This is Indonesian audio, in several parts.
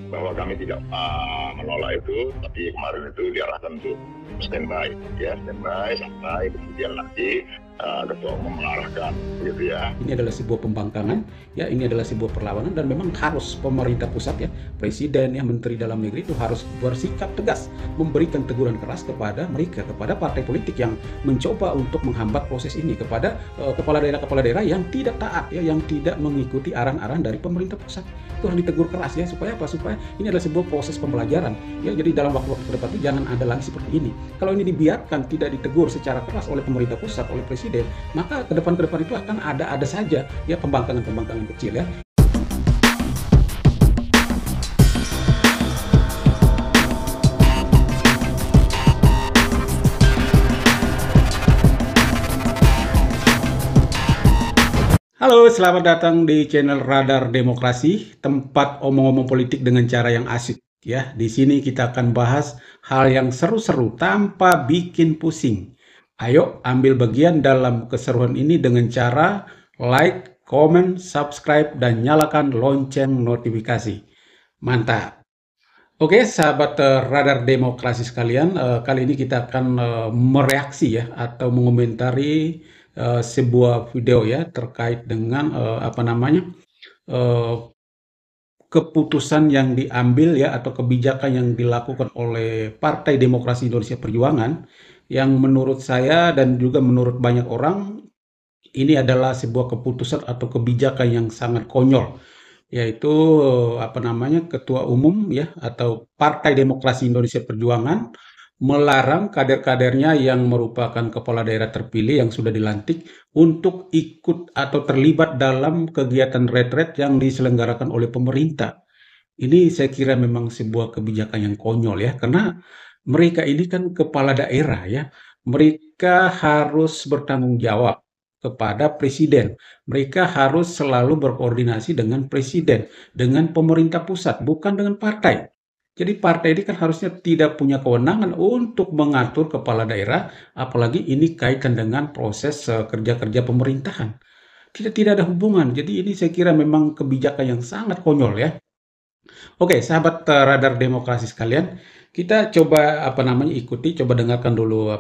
bahwa kami tidak menolak itu, tapi kemarin itu diarahkan untuk standby, ya standby sampai kemudian nanti ketua umum mengarahkan, gitu ya. Ini adalah sebuah pembangkangan, ya ini adalah sebuah perlawanan dan memang harus pemerintah pusat ya, presiden ya, menteri dalam negeri itu harus bersikap tegas, memberikan teguran keras kepada mereka, kepada partai politik yang mencoba untuk menghambat proses ini, kepada kepala daerah yang tidak taat ya, yang tidak mengikuti arahan-arahan dari pemerintah pusat. Itu harus ditegur keras ya, supaya apa? Supaya ini adalah sebuah proses pembelajaran ya. Jadi dalam waktu-waktu ke depan itu jangan ada lagi seperti ini. Kalau ini dibiarkan tidak ditegur secara keras oleh pemerintah pusat, oleh presiden, maka ke depan itu akan ada saja ya pembangkangan kecil ya. Halo, selamat datang di channel Radar Demokrasi, tempat omong-omong politik dengan cara yang asik ya. Di sini kita akan bahas hal yang seru-seru tanpa bikin pusing. Ayo ambil bagian dalam keseruan ini dengan cara like, comment, subscribe, dan nyalakan lonceng notifikasi. Mantap. Oke, sahabat Radar Demokrasi sekalian, kali ini kita akan mereaksi ya atau mengomentari sebuah video ya terkait dengan keputusan yang diambil ya atau kebijakan yang dilakukan oleh Partai Demokrasi Indonesia Perjuangan yang menurut saya dan juga menurut banyak orang ini adalah sebuah keputusan atau kebijakan yang sangat konyol, yaitu Ketua Umum ya atau Partai Demokrasi Indonesia Perjuangan melarang kader-kadernya yang merupakan kepala daerah terpilih yang sudah dilantik untuk ikut atau terlibat dalam kegiatan retret yang diselenggarakan oleh pemerintah. Ini saya kira memang sebuah kebijakan yang konyol ya, karena mereka ini kan kepala daerah ya. Mereka harus bertanggung jawab kepada presiden. Mereka harus selalu berkoordinasi dengan presiden, dengan pemerintah pusat, bukan dengan partai. Jadi partai ini kan harusnya tidak punya kewenangan untuk mengatur kepala daerah, apalagi ini kaitan dengan proses kerja-kerja pemerintahan. Tidak ada hubungan. Jadi ini saya kira memang kebijakan yang sangat konyol ya. Oke, sahabat Radar Demokrasi sekalian, kita coba coba dengarkan dulu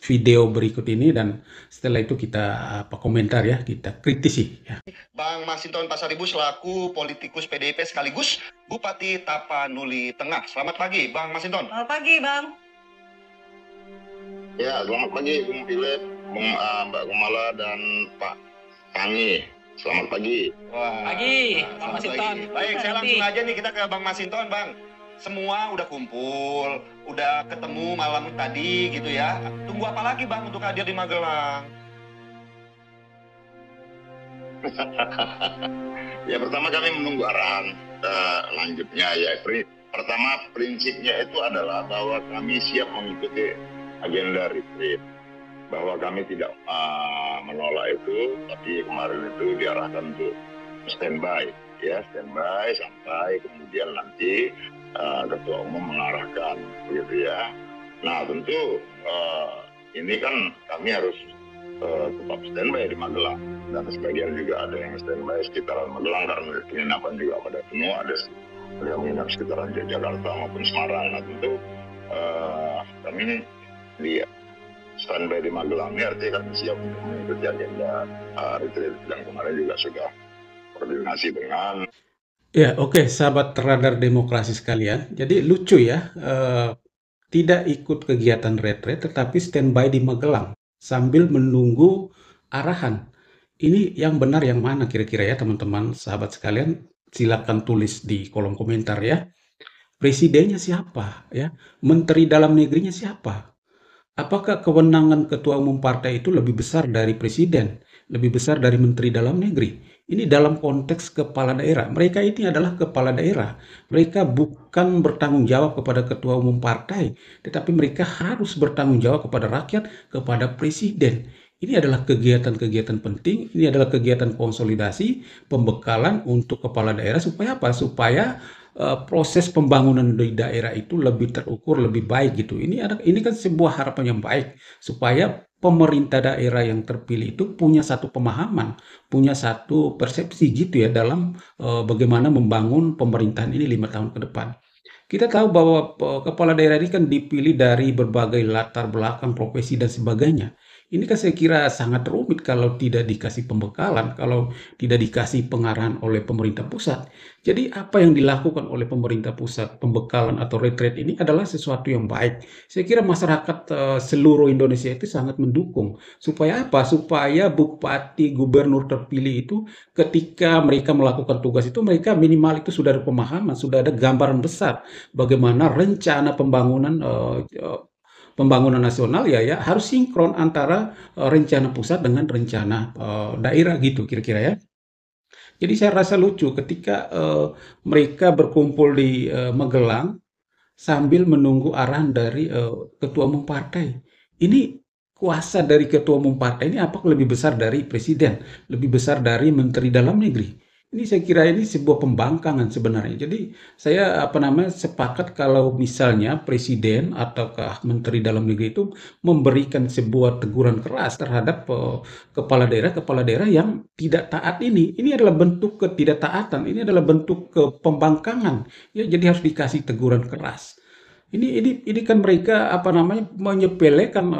video berikut ini dan setelah itu kita komentar ya, kita kritisi ya. Bang Masinton Pasaribu selaku politikus PDIP sekaligus Bupati Tapanuli Tengah. Selamat pagi, Bang Masinton. Selamat pagi, Bang. Ya, selamat pagi, Bung Philip, Mbak Kumala, dan Pak Tangi. Selamat pagi. Wah, pagi, Bang Masinton. Baik, saya langsung aja nih kita ke Bang Masinton, Bang. Semua udah kumpul, udah ketemu malam tadi gitu ya. Tunggu apa lagi, Bang, untuk hadir di Magelang? Ya, pertama kami menunggu arahan lanjutnya ya. Pertama prinsipnya itu adalah bahwa kami siap mengikuti agenda retreat, bahwa kami tidak menolak itu, tapi kemarin itu diarahkan untuk standby, ya standby sampai kemudian nanti ketua umum mengarahkan, begitu ya. Nah tentu ini kan kami harus tetap standby di Magelang, dan sebagian juga ada yang standby sekitaran Magelang karena penginapan juga pada penuh, ada yang menginap sekitaran Jakarta maupun Semarang. Nah tentu kami di standby di Magelang ini artinya kami siap untuk mengikuti agenda retreat yang kemarin juga sudah koordinasi dengan. Ya, oke, sahabat Radar Demokrasi sekalian. Jadi lucu ya, tidak ikut kegiatan retret tetapi standby di Magelang sambil menunggu arahan. Ini yang benar yang mana kira-kira ya teman-teman sahabat sekalian? Silakan tulis di kolom komentar ya. Presidennya siapa ya? Menteri dalam negerinya siapa? Apakah kewenangan ketua umum partai itu lebih besar dari presiden, lebih besar dari menteri dalam negeri? Ini dalam konteks kepala daerah. Mereka ini adalah kepala daerah. Mereka bukan bertanggung jawab kepada ketua umum partai, tetapi mereka harus bertanggung jawab kepada rakyat, kepada presiden. Ini adalah kegiatan-kegiatan penting, ini adalah kegiatan konsolidasi, pembekalan untuk kepala daerah supaya apa? Supaya proses pembangunan di daerah itu lebih terukur, lebih baik gitu. Ini kan sebuah harapan yang baik supaya pemerintah daerah yang terpilih itu punya satu pemahaman, punya satu persepsi gitu ya dalam bagaimana membangun pemerintahan ini 5 tahun ke depan. Kita tahu bahwa kepala daerah ini kan dipilih dari berbagai latar belakang, profesi dan sebagainya. Ini kan saya kira sangat rumit kalau tidak dikasih pembekalan, kalau tidak dikasih pengarahan oleh pemerintah pusat. Jadi apa yang dilakukan oleh pemerintah pusat, pembekalan atau retreat ini adalah sesuatu yang baik. Saya kira masyarakat seluruh Indonesia itu sangat mendukung. Supaya apa? Supaya bupati, gubernur terpilih itu ketika mereka melakukan tugas itu mereka minimal itu sudah ada pemahaman, sudah ada gambaran besar bagaimana rencana pembangunan nasional ya harus sinkron antara rencana pusat dengan rencana daerah gitu kira-kira ya. Jadi saya rasa lucu ketika mereka berkumpul di Magelang sambil menunggu arahan dari ketua umum partai. Ini kuasa dari ketua umum partai ini apa lebih besar dari presiden, lebih besar dari menteri dalam negeri. Ini saya kira ini sebuah pembangkangan sebenarnya. Jadi saya sepakat kalau misalnya presiden ataukah menteri dalam negeri itu memberikan sebuah teguran keras terhadap kepala daerah yang tidak taat ini. Ini adalah bentuk ketidaktaatan, ini adalah bentuk pembangkangan. Ya, jadi harus dikasih teguran keras. Ini kan mereka menyepelekan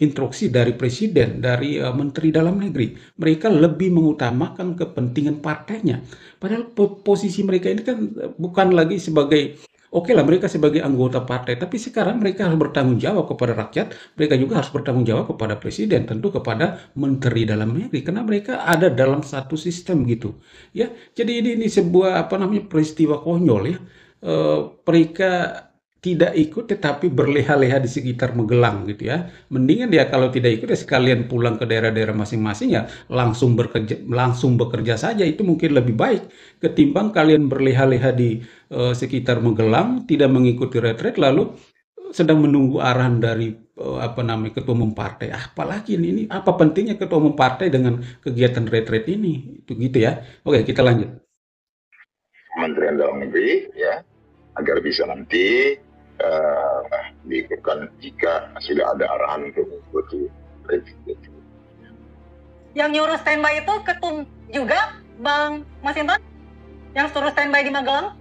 instruksi dari presiden, dari menteri dalam negeri. Mereka lebih mengutamakan kepentingan partainya. Padahal posisi mereka ini kan bukan lagi sebagai oke lah mereka sebagai anggota partai, tapi sekarang mereka harus bertanggung jawab kepada rakyat. Mereka juga harus bertanggung jawab kepada presiden, tentu kepada menteri dalam negeri, karena mereka ada dalam satu sistem gitu. Ya, jadi ini sebuah peristiwa konyol ya. Mereka tidak ikut tetapi berleha-leha di sekitar Magelang gitu ya. Mendingan dia kalau tidak ikut ya sekalian pulang ke daerah-daerah masing-masing ya langsung bekerja saja, itu mungkin lebih baik ketimbang kalian berleha-leha di sekitar Magelang tidak mengikuti retret lalu sedang menunggu arahan dari ketua umum partai. Apalagi ini apa pentingnya ketua umum partai dengan kegiatan retret ini? Itu gitu ya. Oke, kita lanjut. Kementerian Dalam Negeri ya agar bisa nanti diikutkan jika sudah ada arahan untuk mengikuti revisi. Yang nyuruh standby itu ketum juga, Bang Masinton? Yang suruh standby di Magelang?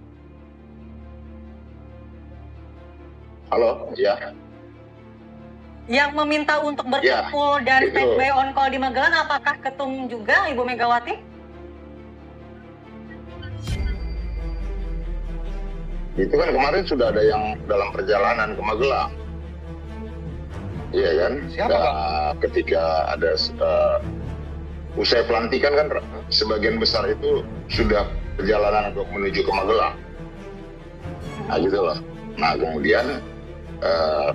Halo, ya. Yang meminta untuk berkumpul dan standby on call di Magelang, apakah ketum juga, Ibu Megawati? Itu kan kemarin sudah ada yang dalam perjalanan ke Magelang. Iya kan? Siapa, Pak? Ketika ada usai pelantikan kan sebagian besar itu sudah perjalanan untuk menuju ke Magelang. Nah gitu loh. Nah kemudian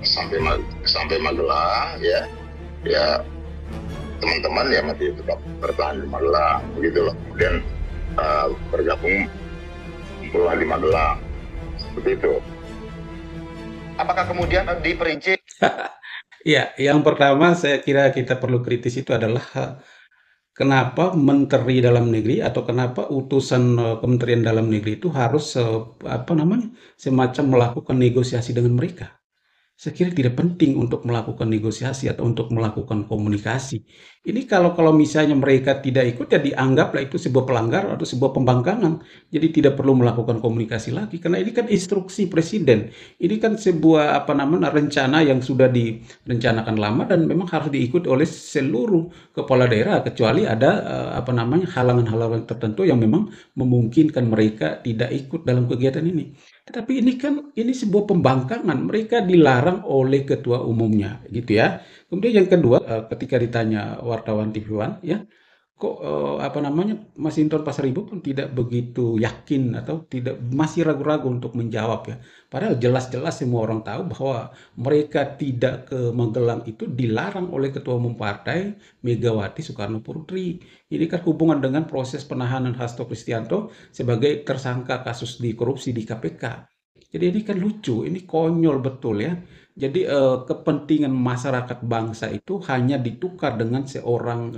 sampai Magelang ya teman-teman ya masih tetap bertahan di Magelang begitu loh. Kemudian bergabung pulang di Magelang. Seperti itu. Apakah kemudian diperinci? Ya, yang pertama saya kira kita perlu kritis itu adalah kenapa Menteri Dalam Negeri atau kenapa utusan Kementerian Dalam Negeri itu harus semacam melakukan negosiasi dengan mereka. Saya kira tidak penting untuk melakukan negosiasi atau untuk melakukan komunikasi. Ini kalau misalnya mereka tidak ikut ya dianggaplah itu sebuah pelanggaran atau sebuah pembangkangan. Jadi tidak perlu melakukan komunikasi lagi karena ini kan instruksi presiden. Ini kan sebuah rencana yang sudah direncanakan lama dan memang harus diikuti oleh seluruh kepala daerah kecuali ada halangan-halangan tertentu yang memang memungkinkan mereka tidak ikut dalam kegiatan ini. Tetapi ini sebuah pembangkangan, mereka dilarang oleh ketua umumnya gitu ya. Kemudian yang kedua, ketika ditanya wartawan TV One ya, kok Masinton Pasaribu pun tidak begitu yakin atau masih ragu-ragu untuk menjawab ya. Padahal jelas-jelas semua orang tahu bahwa mereka tidak ke Magelang itu dilarang oleh ketua umum partai Megawati Soekarno Putri. Ini kan hubungan dengan proses penahanan Hasto Kristianto sebagai tersangka kasus di korupsi di KPK. Jadi ini kan lucu, ini konyol betul ya. Jadi kepentingan masyarakat bangsa itu hanya ditukar dengan seorang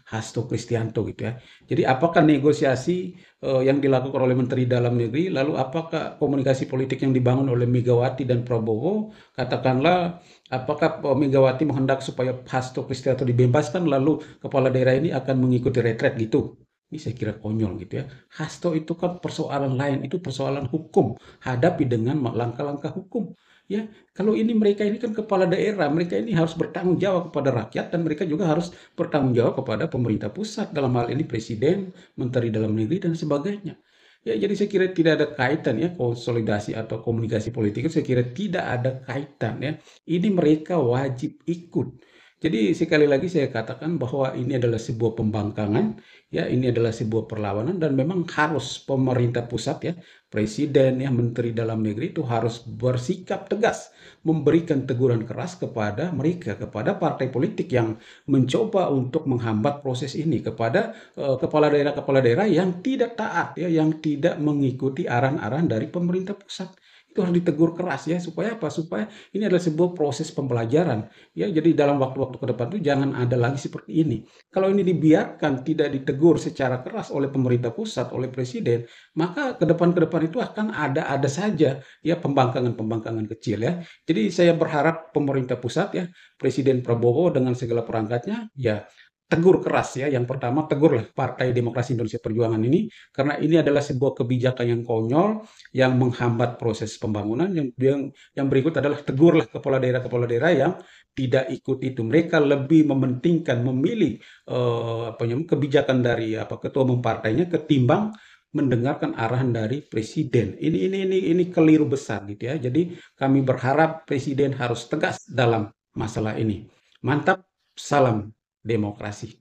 Hasto Kristianto gitu ya. Jadi apakah negosiasi yang dilakukan oleh Menteri Dalam Negeri, lalu apakah komunikasi politik yang dibangun oleh Megawati dan Prabowo, katakanlah apakah Megawati menghendak supaya Hasto Kristianto dibebaskan, lalu kepala daerah ini akan mengikuti retret gitu. Ini saya kira konyol gitu ya. Hasto itu kan persoalan lain, itu persoalan hukum. Hadapi dengan langkah-langkah hukum. Ya, kalau mereka ini kan kepala daerah, mereka ini harus bertanggung jawab kepada rakyat dan mereka juga harus bertanggung jawab kepada pemerintah pusat, dalam hal ini presiden, menteri dalam negeri dan sebagainya. Ya, jadi saya kira tidak ada kaitan ya konsolidasi atau komunikasi politik itu saya kira tidak ada kaitan ya. Ini mereka wajib ikut. Jadi sekali lagi saya katakan bahwa ini adalah sebuah pembangkangan, ya ini adalah sebuah perlawanan dan memang harus pemerintah pusat ya, presiden ya, menteri dalam negeri itu harus bersikap tegas, memberikan teguran keras kepada mereka, kepada partai politik yang mencoba untuk menghambat proses ini, kepada kepala daerah yang tidak taat ya, yang tidak mengikuti arahan-arahan dari pemerintah pusat. Itu harus ditegur keras ya, supaya apa? Supaya ini adalah sebuah proses pembelajaran ya. Jadi dalam waktu-waktu ke depan itu jangan ada lagi seperti ini. Kalau ini dibiarkan tidak ditegur secara keras oleh pemerintah pusat, oleh presiden, maka ke depan itu akan ada saja ya pembangkangan-pembangkangan kecil ya. Jadi saya berharap pemerintah pusat ya, Presiden Prabowo dengan segala perangkatnya ya tegur keras ya. Yang pertama, tegurlah Partai Demokrasi Indonesia Perjuangan ini karena ini adalah sebuah kebijakan yang konyol yang menghambat proses pembangunan. Yang berikut adalah tegurlah kepala daerah yang tidak ikut itu. Mereka lebih mementingkan memilih kebijakan dari ketua umum partainya ketimbang mendengarkan arahan dari presiden. Ini keliru besar gitu ya. Jadi kami berharap presiden harus tegas dalam masalah ini. Mantap, salam demokrasi.